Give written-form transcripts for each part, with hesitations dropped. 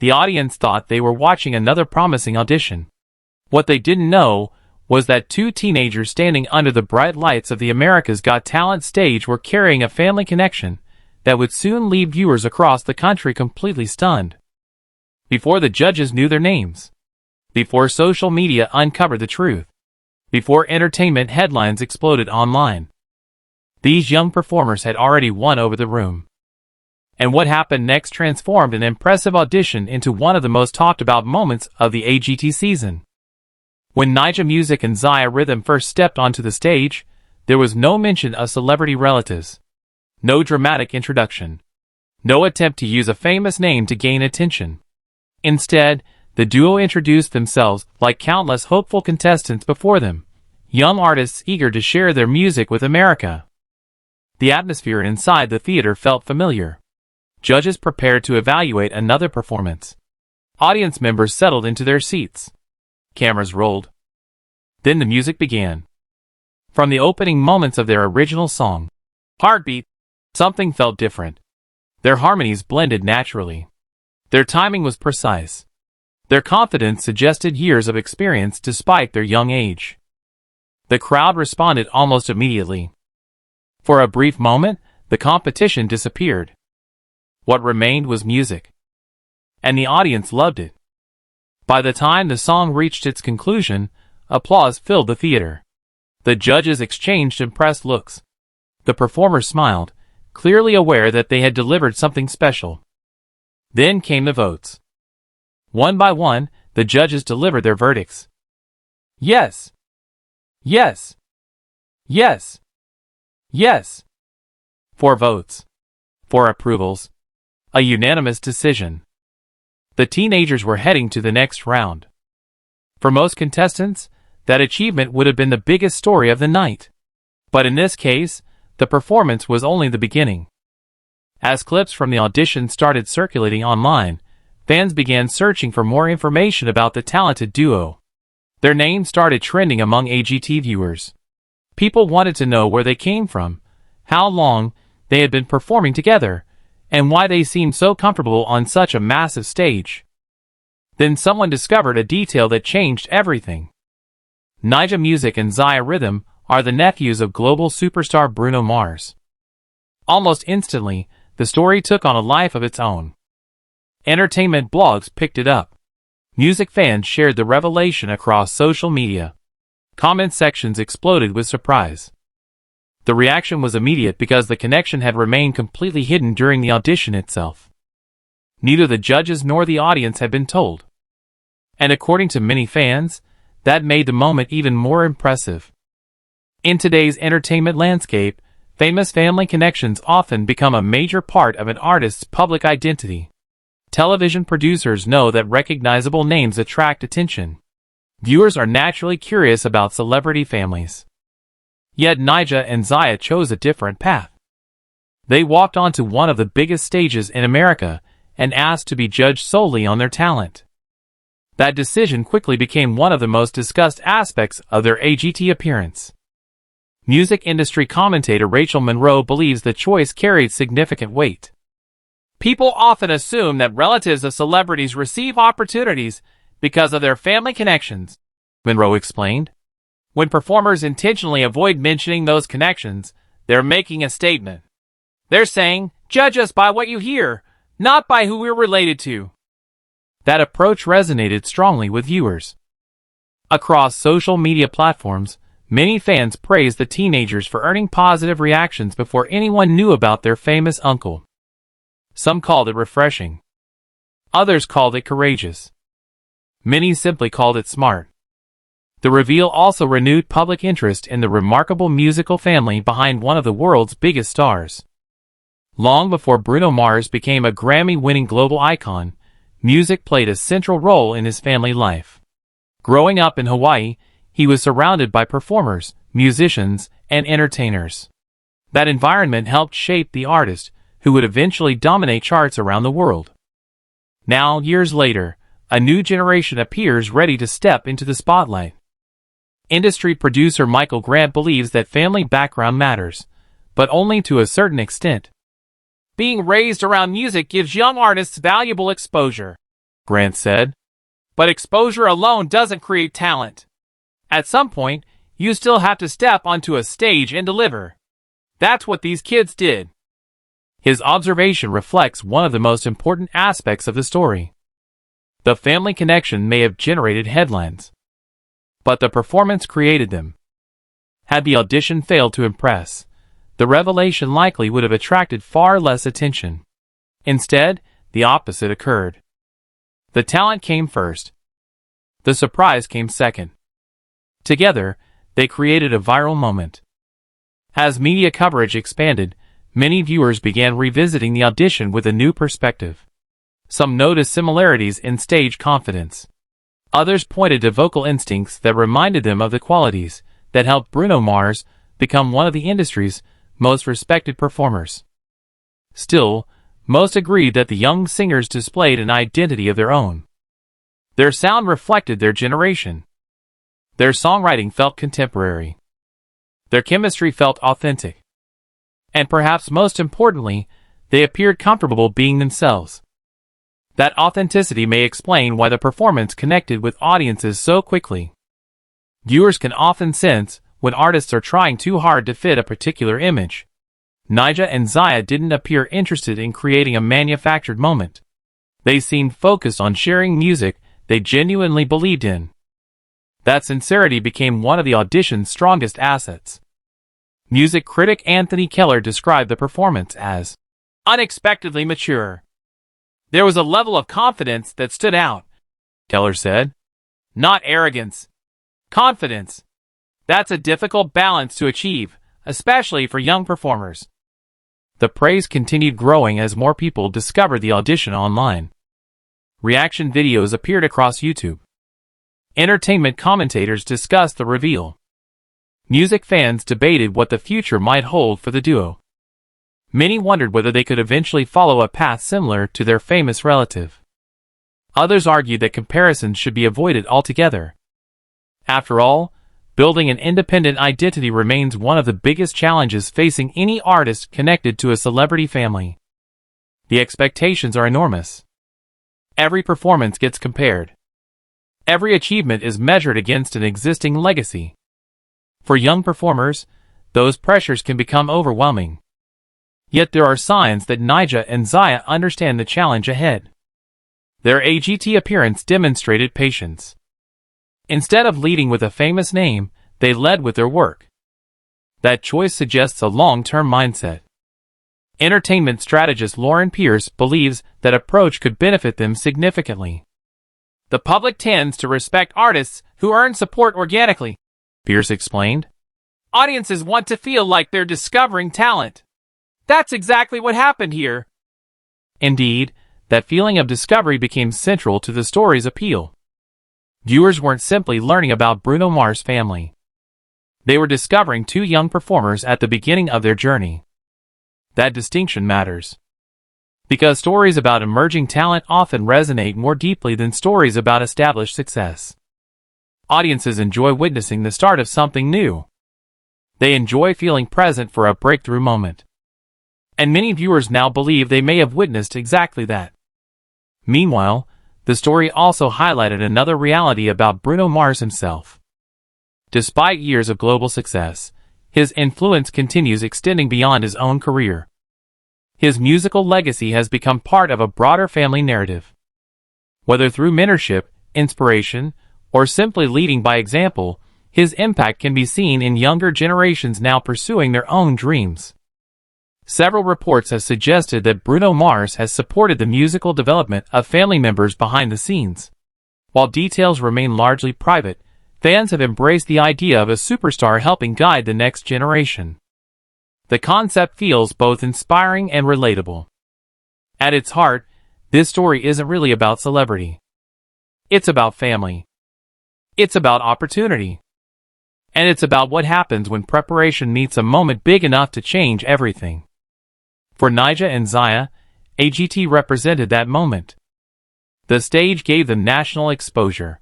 The audience thought they were watching another promising audition. What they didn't know was that two teenagers standing under the bright lights of the America's Got Talent stage were carrying a family connection that would soon leave viewers across the country completely stunned. Before the judges knew their names, before social media uncovered the truth, before entertainment headlines exploded online, these young performers had already won over the room. And what happened next transformed an impressive audition into one of the most talked about moments of the AGT season. When Nyjah Music and Zyah Rhythm first stepped onto the stage, there was no mention of celebrity relatives. No dramatic introduction. No attempt to use a famous name to gain attention. Instead, the duo introduced themselves like countless hopeful contestants before them, young artists eager to share their music with America. The atmosphere inside the theater felt familiar. Judges prepared to evaluate another performance. Audience members settled into their seats. Cameras rolled. Then the music began. From the opening moments of their original song, Heartbeat, something felt different. Their harmonies blended naturally. Their timing was precise. Their confidence suggested years of experience despite their young age. The crowd responded almost immediately. For a brief moment, the competition disappeared. What remained was music. And the audience loved it. By the time the song reached its conclusion, applause filled the theater. The judges exchanged impressed looks. The performers smiled, clearly aware that they had delivered something special. Then came the votes. One by one, the judges delivered their verdicts. Yes. Yes. Yes. Yes. 4 votes. 4 approvals. A unanimous decision. The teenagers were heading to the next round. For most contestants, that achievement would have been the biggest story of the night. But in this case, the performance was only the beginning. As clips from the audition started circulating online, fans began searching for more information about the talented duo. Their names started trending among AGT viewers. People wanted to know where they came from, how long they had been performing together, and why they seemed so comfortable on such a massive stage. Then someone discovered a detail that changed everything. Nyjah Music and Zyah Rhythm are the nephews of global superstar Bruno Mars. Almost instantly, the story took on a life of its own. Entertainment blogs picked it up. Music fans shared the revelation across social media. Comment sections exploded with surprise. The reaction was immediate because the connection had remained completely hidden during the audition itself. Neither the judges nor the audience had been told. And according to many fans, that made the moment even more impressive. In today's entertainment landscape, famous family connections often become a major part of an artist's public identity. Television producers know that recognizable names attract attention. Viewers are naturally curious about celebrity families. Yet Nyjah and Zyah chose a different path. They walked onto one of the biggest stages in America and asked to be judged solely on their talent. That decision quickly became one of the most discussed aspects of their AGT appearance. Music industry commentator Rachel Monroe believes the choice carried significant weight. People often assume that relatives of celebrities receive opportunities because of their family connections, Monroe explained. When performers intentionally avoid mentioning those connections, they're making a statement. They're saying, "Judge us by what you hear, not by who we're related to." That approach resonated strongly with viewers. Across social media platforms, many fans praised the teenagers for earning positive reactions before anyone knew about their famous uncle. Some called it refreshing. Others called it courageous. Many simply called it smart. The reveal also renewed public interest in the remarkable musical family behind one of the world's biggest stars. Long before Bruno Mars became a Grammy-winning global icon, music played a central role in his family life. Growing up in Hawaii, he was surrounded by performers, musicians, and entertainers. That environment helped shape the artist, who would eventually dominate charts around the world. Now, years later, a new generation appears ready to step into the spotlight. Industry producer Michael Grant believes that family background matters, but only to a certain extent. Being raised around music gives young artists valuable exposure. Grant said. But exposure alone doesn't create talent. At some point, you still have to step onto a stage and deliver. That's what these kids did. His observation reflects one of the most important aspects of the story. The family connection may have generated headlines, but the performance created them. Had the audition failed to impress, the revelation likely would have attracted far less attention. Instead, the opposite occurred. The talent came first. The surprise came second. Together, they created a viral moment. As media coverage expanded, many viewers began revisiting the audition with a new perspective. Some noticed similarities in stage confidence. Others pointed to vocal instincts that reminded them of the qualities that helped Bruno Mars become one of the industry's most respected performers. Still, most agreed that the young singers displayed an identity of their own. Their sound reflected their generation. Their songwriting felt contemporary. Their chemistry felt authentic. And perhaps most importantly, they appeared comfortable being themselves. That authenticity may explain why the performance connected with audiences so quickly. Viewers can often sense when artists are trying too hard to fit a particular image. Nyjah and Zyah didn't appear interested in creating a manufactured moment. They seemed focused on sharing music they genuinely believed in. That sincerity became one of the audition's strongest assets. Music critic Anthony Keller described the performance as unexpectedly mature. There was a level of confidence that stood out, Keller said. Not arrogance. Confidence. That's a difficult balance to achieve, especially for young performers. The praise continued growing as more people discovered the audition online. Reaction videos appeared across YouTube. Entertainment commentators discussed the reveal. Music fans debated what the future might hold for the duo. Many wondered whether they could eventually follow a path similar to their famous relative. Others argued that comparisons should be avoided altogether. After all, building an independent identity remains one of the biggest challenges facing any artist connected to a celebrity family. The expectations are enormous. Every performance gets compared. Every achievement is measured against an existing legacy. For young performers, those pressures can become overwhelming. Yet there are signs that Nyjah and Zyah understand the challenge ahead. Their AGT appearance demonstrated patience. Instead of leading with a famous name, they led with their work. That choice suggests a long-term mindset. Entertainment strategist Lauren Pierce believes that approach could benefit them significantly. The public tends to respect artists who earn support organically, Pierce explained. Audiences want to feel like they're discovering talent. That's exactly what happened here. Indeed, that feeling of discovery became central to the story's appeal. Viewers weren't simply learning about Bruno Mars' family. They were discovering two young performers at the beginning of their journey. That distinction matters. Because stories about emerging talent often resonate more deeply than stories about established success. Audiences enjoy witnessing the start of something new. They enjoy feeling present for a breakthrough moment. And many viewers now believe they may have witnessed exactly that. Meanwhile, the story also highlighted another reality about Bruno Mars himself. Despite years of global success, his influence continues extending beyond his own career. His musical legacy has become part of a broader family narrative. Whether through mentorship, inspiration, or simply leading by example, his impact can be seen in younger generations now pursuing their own dreams. Several reports have suggested that Bruno Mars has supported the musical development of family members behind the scenes. While details remain largely private, fans have embraced the idea of a superstar helping guide the next generation. The concept feels both inspiring and relatable. At its heart, this story isn't really about celebrity. It's about family. It's about opportunity. And it's about what happens when preparation meets a moment big enough to change everything. For Nyjah and Zyah, AGT represented that moment. The stage gave them national exposure.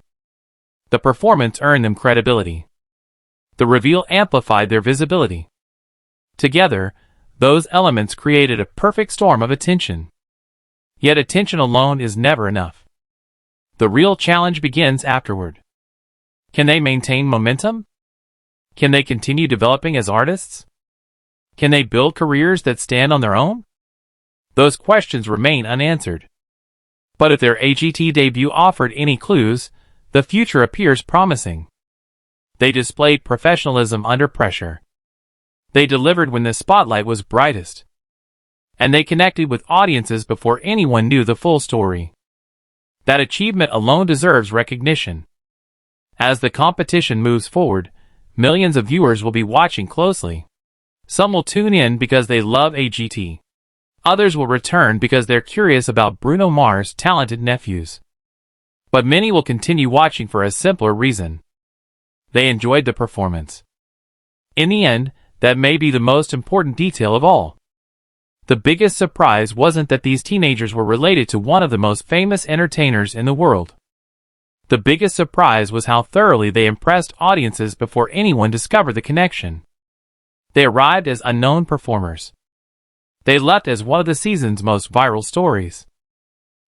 The performance earned them credibility. The reveal amplified their visibility. Together, those elements created a perfect storm of attention. Yet attention alone is never enough. The real challenge begins afterward. Can they maintain momentum? Can they continue developing as artists? Can they build careers that stand on their own? Those questions remain unanswered. But if their AGT debut offered any clues, the future appears promising. They displayed professionalism under pressure. They delivered when the spotlight was brightest. And they connected with audiences before anyone knew the full story. That achievement alone deserves recognition. As the competition moves forward, millions of viewers will be watching closely. Some will tune in because they love AGT. Others will return because they're curious about Bruno Mars' talented Nephews. But many will continue watching for a simpler reason. They enjoyed the performance. In the end, that may be the most important detail of all. The biggest surprise wasn't that these teenagers were related to one of the most famous entertainers in the world. The biggest surprise was how thoroughly they impressed audiences before anyone discovered the connection. They arrived as unknown performers. They left as one of the season's most viral stories.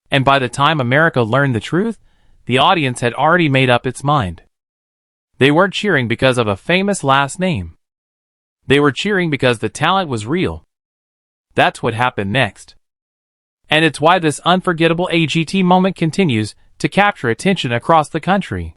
And by the time America learned the truth, the audience had already made up its mind. They weren't cheering because of a famous last name. They were cheering because the talent was real. That's what happened next. And it's why this unforgettable AGT moment continues to capture attention across the country.